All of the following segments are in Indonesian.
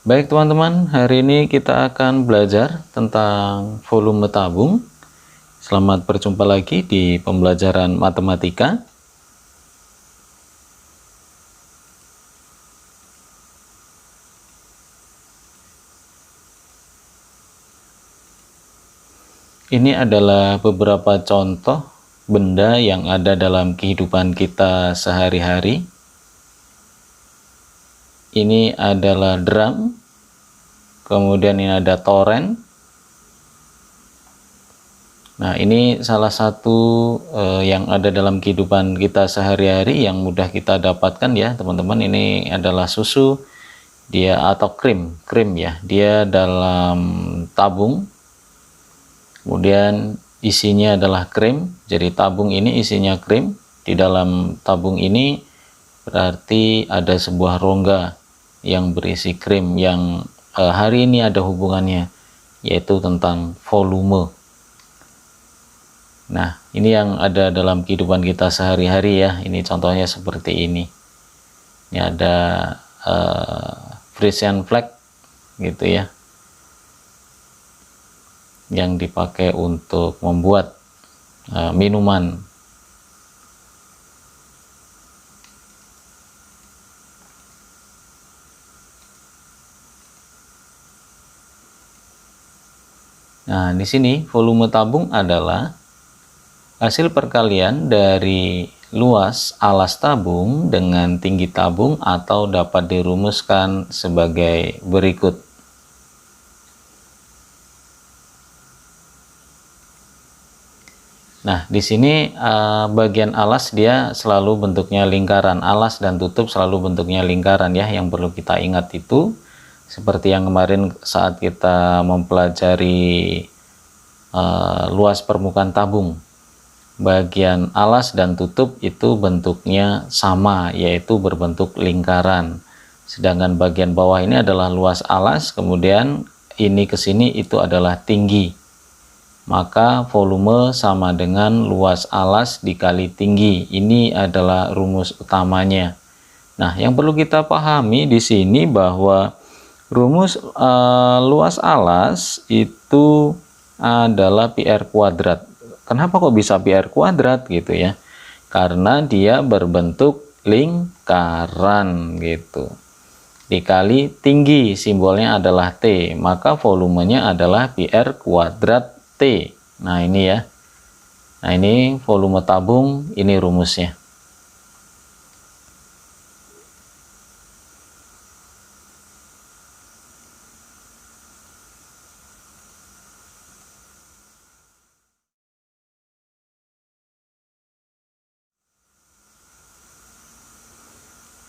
Baik teman-teman, hari ini kita akan belajar tentang volume tabung. Selamat berjumpa lagi di pembelajaran matematika. Ini adalah beberapa contoh benda yang ada dalam kehidupan kita sehari-hari. Ini adalah drum, kemudian ini ada toren. Nah, ini salah satu yang ada dalam kehidupan kita sehari-hari yang mudah kita dapatkan ya teman-teman. Ini adalah susu dia atau krim ya, dia dalam tabung, kemudian isinya adalah krim. Jadi tabung ini isinya krim, di dalam tabung ini berarti ada sebuah rongga yang berisi krim yang hari ini ada hubungannya, yaitu tentang volume. Nah, ini yang ada dalam kehidupan kita sehari-hari ya. Ini contohnya seperti ini. Ini ada Frisian flag gitu ya, yang dipakai untuk membuat minuman. Nah, di sini volume tabung adalah hasil perkalian dari luas alas tabung dengan tinggi tabung, atau dapat dirumuskan sebagai berikut. Nah, di sini bagian alas dia selalu bentuknya lingkaran. Alas dan tutup selalu bentuknya lingkaran ya. Yang perlu kita ingat itu seperti yang kemarin saat kita mempelajari luas permukaan tabung. Bagian alas dan tutup itu bentuknya sama, yaitu berbentuk lingkaran. Sedangkan bagian bawah ini adalah luas alas, kemudian ini ke sini itu adalah tinggi. Maka volume sama dengan luas alas dikali tinggi. Ini adalah rumus utamanya. Nah, yang perlu kita pahami di sini bahwa rumus luas alas itu adalah PR kuadrat. Kenapa kok bisa PR kuadrat gitu ya? Karena dia berbentuk lingkaran gitu. Dikali tinggi, simbolnya adalah T, maka volumenya adalah PR kuadrat T. Nah, ini ya. Nah, ini volume tabung, ini rumusnya.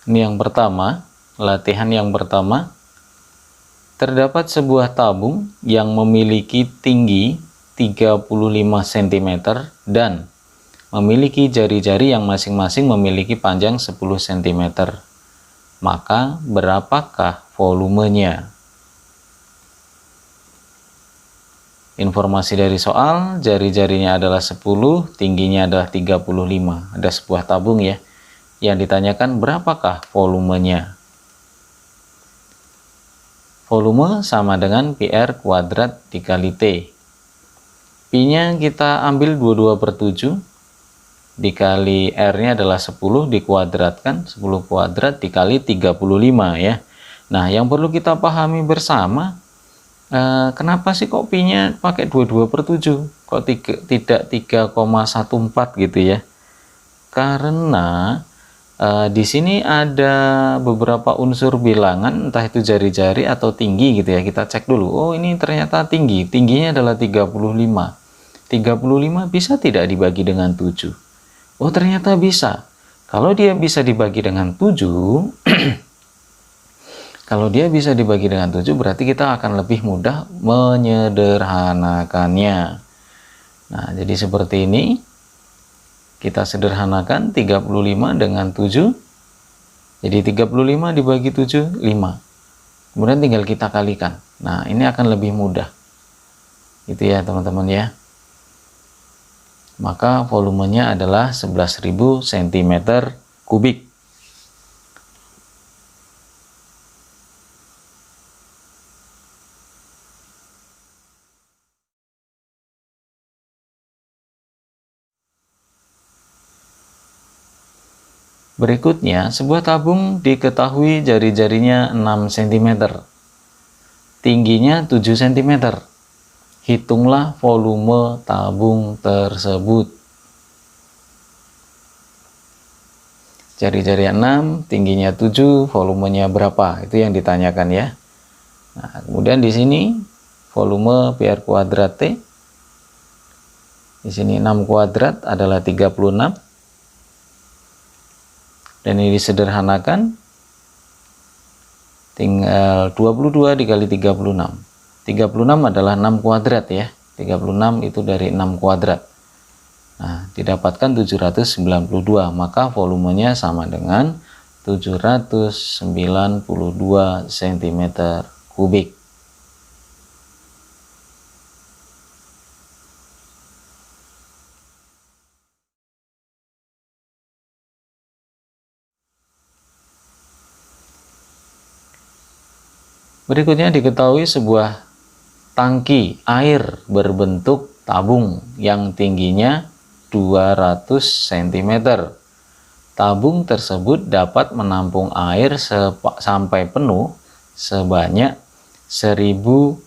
Ini yang pertama, latihan yang pertama. Terdapat sebuah tabung yang memiliki tinggi 35 cm dan memiliki jari-jari yang masing-masing memiliki panjang 10 cm. Maka berapakah volumenya? Informasi dari soal, jari-jarinya adalah 10, tingginya adalah 35. Ada sebuah tabung ya. Yang ditanyakan berapakah volumenya? Volume sama dengan PR kuadrat dikali T. Pi-nya kita ambil 22/7, dikali R-nya adalah 10, dikuadratkan, 10 kuadrat dikali 35 ya. Nah, yang perlu kita pahami bersama, kenapa sih kok Pi-nya pakai 22/7? Kok tidak 3,14 gitu ya? Karena di sini ada beberapa unsur bilangan, entah itu jari-jari atau tinggi gitu ya. Kita cek dulu. Oh, ini ternyata tinggi. Tingginya adalah 35. 35 bisa tidak dibagi dengan 7? Oh, ternyata bisa. Kalau dia bisa dibagi dengan 7, kalau dia bisa dibagi dengan 7, berarti kita akan lebih mudah menyederhanakannya. Nah, jadi seperti ini. Kita sederhanakan 35 dengan 7. Jadi 35 dibagi 7, 5. Kemudian tinggal kita kalikan. Nah, ini akan lebih mudah. Gitu ya, teman-teman ya. Maka volumenya adalah 11.000 cm3. Berikutnya, sebuah tabung diketahui jari-jarinya 6 cm, tingginya 7 cm. Hitunglah volume tabung tersebut. Jari-jari 6, tingginya 7, volumenya berapa? Itu yang ditanyakan ya. Nah, kemudian di sini volume PR kuadrat T. Di sini 6 kuadrat adalah 36. Dan ini disederhanakan, tinggal 22 dikali 36. 36 adalah 6 kuadrat ya. 36 itu dari 6 kuadrat. Nah, didapatkan 792, maka volumenya sama dengan 792 cm kubik. Berikutnya diketahui sebuah tangki air berbentuk tabung yang tingginya 200 cm. Tabung tersebut dapat menampung air sampai penuh sebanyak 1570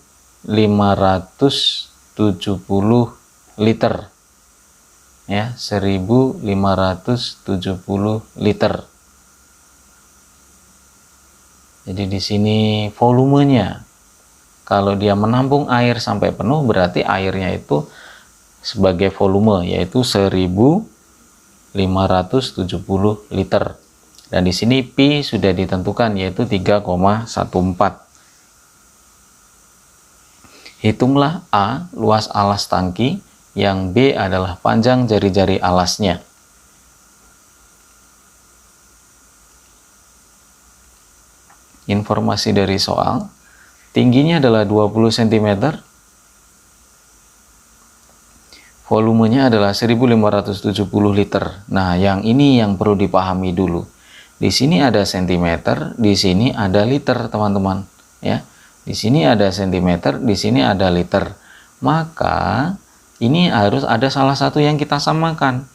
liter. Ya, 1570 liter. Jadi di sini volumenya, kalau dia menampung air sampai penuh berarti airnya itu sebagai volume yaitu 1570 liter. Dan di sini Pi sudah ditentukan yaitu 3,14. Hitunglah A luas alas tangki, yang B adalah panjang jari-jari alasnya. Informasi dari soal, tingginya adalah 20 cm, volumenya adalah 1570 liter. Nah, yang ini yang perlu dipahami dulu. Di sini ada cm, di sini ada liter, teman-teman. Ya, di sini ada cm, di sini ada liter. Maka ini harus ada salah satu yang kita samakan.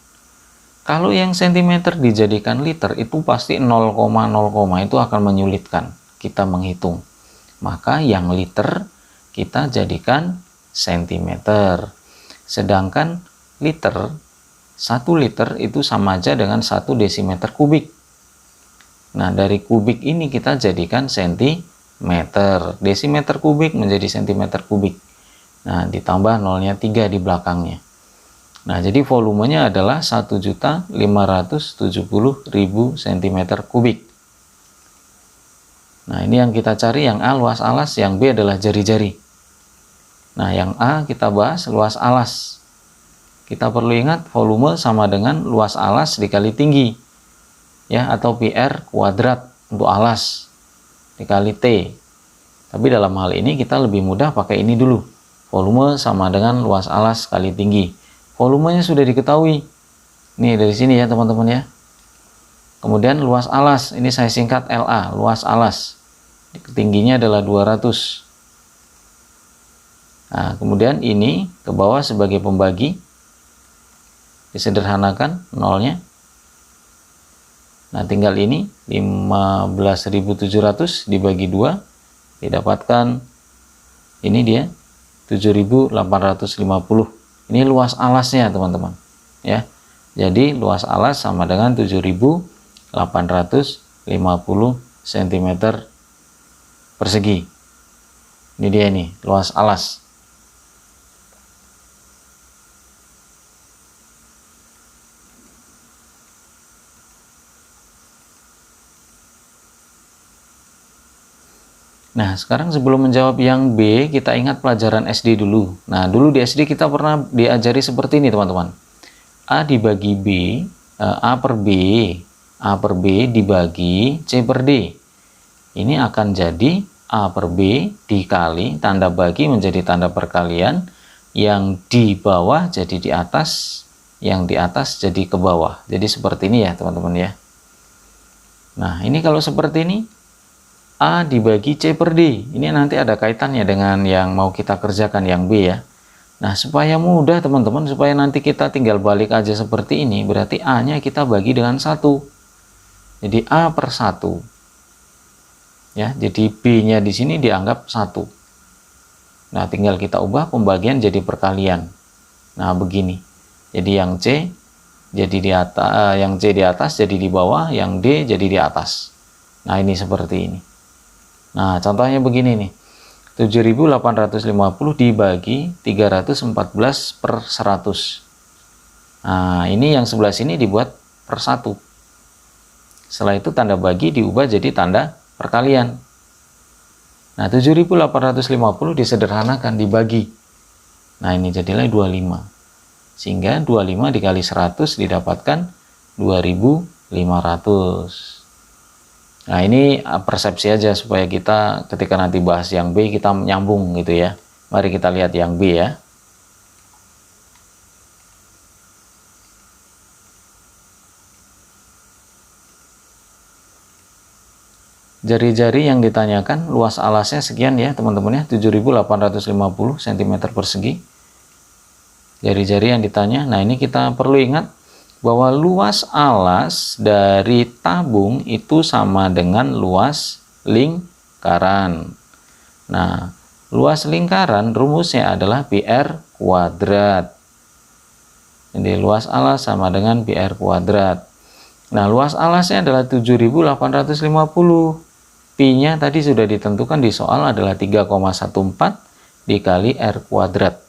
Kalau yang cm dijadikan liter itu pasti 0,0, itu akan menyulitkan kita menghitung. Maka yang liter kita jadikan cm. Sedangkan liter, 1 liter itu sama aja dengan 1 desimeter kubik. Nah, dari kubik ini kita jadikan sentimeter. Desimeter kubik menjadi sentimeter kubik. Nah, ditambah nolnya 3 di belakangnya. Nah, jadi volumenya adalah 1.570.000 cm kubik. Nah, ini yang kita cari, yang A luas alas, yang B adalah jari-jari. Nah, yang A kita bahas luas alas. Kita perlu ingat volume sama dengan luas alas dikali tinggi. Ya, atau PR kuadrat untuk alas dikali T. Tapi dalam hal ini kita lebih mudah pakai ini dulu. Volume sama dengan luas alas kali tinggi. Volumenya sudah diketahui. Nih dari sini ya teman-teman ya. Kemudian luas alas, ini saya singkat LA, luas alas. Tingginya adalah 200. Nah, kemudian ini ke bawah sebagai pembagi. Disederhanakan nolnya. Nah, tinggal ini 15.700 dibagi 2, didapatkan ini dia 7.850. Ini luas alasnya, teman-teman. Ya. Jadi luas alas sama dengan 7.850 cm persegi. Ini dia nih, luas alas. Nah, sekarang sebelum menjawab yang B, kita ingat pelajaran SD dulu. Nah, dulu di SD kita pernah diajari seperti ini, teman-teman. A dibagi B, A per B dibagi C per D. Ini akan jadi A per B dikali, tanda bagi menjadi tanda perkalian, yang di bawah jadi di atas, yang di atas jadi ke bawah. Jadi seperti ini ya, teman-teman ya. Nah, ini kalau seperti ini, A dibagi C per D. Ini nanti ada kaitannya dengan yang mau kita kerjakan yang B ya. Nah, supaya mudah teman-teman, supaya nanti kita tinggal balik aja seperti ini, berarti A-nya kita bagi dengan 1. Jadi A per 1. Ya, jadi B-nya di sini dianggap 1. Nah, tinggal kita ubah pembagian jadi perkalian. Nah, begini. Jadi yang C jadi di atas, yang C di atas jadi di bawah, yang D jadi di atas. Nah, ini seperti ini. Nah, contohnya begini nih. 7.850 dibagi 314 per 100. Nah, ini yang sebelah sini dibuat per 1. Setelah itu tanda bagi diubah jadi tanda perkalian. Nah, 7.850 disederhanakan dibagi. Nah, ini jadilah 25. Sehingga 25 dikali 100 didapatkan 2.500. Nah, ini persepsi aja supaya kita ketika nanti bahas yang B kita nyambung gitu ya. Mari kita lihat yang B ya. Jari-jari yang ditanyakan luas alasnya sekian ya teman-teman ya, 7.850 cm persegi. Jari-jari yang ditanya. Nah, ini kita perlu ingat bahwa luas alas dari tabung itu sama dengan luas lingkaran. Nah, luas lingkaran rumusnya adalah PR kuadrat. Jadi luas alas sama dengan PR kuadrat. Nah, luas alasnya adalah 7.850. Pi-nya tadi sudah ditentukan di soal adalah 3,14 dikali R kuadrat.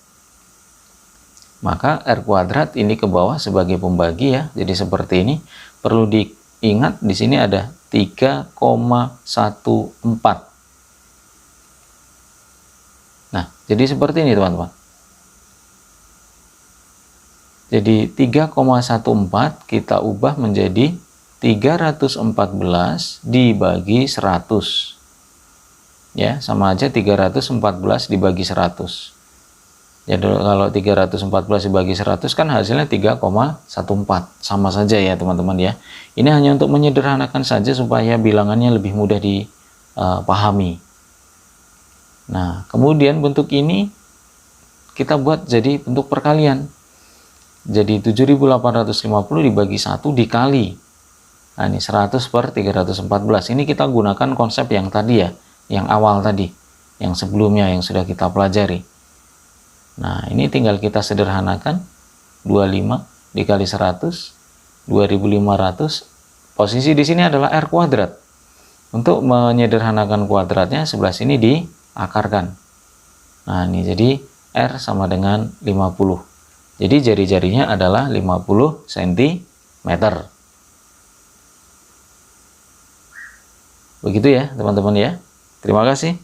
Maka R kuadrat ini ke bawah sebagai pembagi ya. Jadi seperti ini. Perlu diingat di sini ada 3,14. Nah, jadi seperti ini teman-teman. Jadi 3,14 kita ubah menjadi 314 dibagi 100. Ya, sama aja 314 dibagi 100. Jadi kalau 314 dibagi 100 kan hasilnya 3,14. Sama saja ya teman-teman ya. Ini hanya untuk menyederhanakan saja supaya bilangannya lebih mudah dipahami. Nah, kemudian bentuk ini kita buat jadi bentuk perkalian. Jadi 7.850 dibagi 1 dikali. Nah, ini 100 per 314. Ini kita gunakan konsep yang tadi ya, yang awal tadi, yang sebelumnya yang sudah kita pelajari. Nah, ini tinggal kita sederhanakan. 25 dikali 100, 2.500. Posisi di sini adalah R kuadrat. Untuk menyederhanakan kuadratnya sebelah sini diakarkan. Nah, ini jadi R sama dengan 50. Jadi jari-jarinya adalah 50 cm. Begitu ya teman-teman ya. Terima kasih.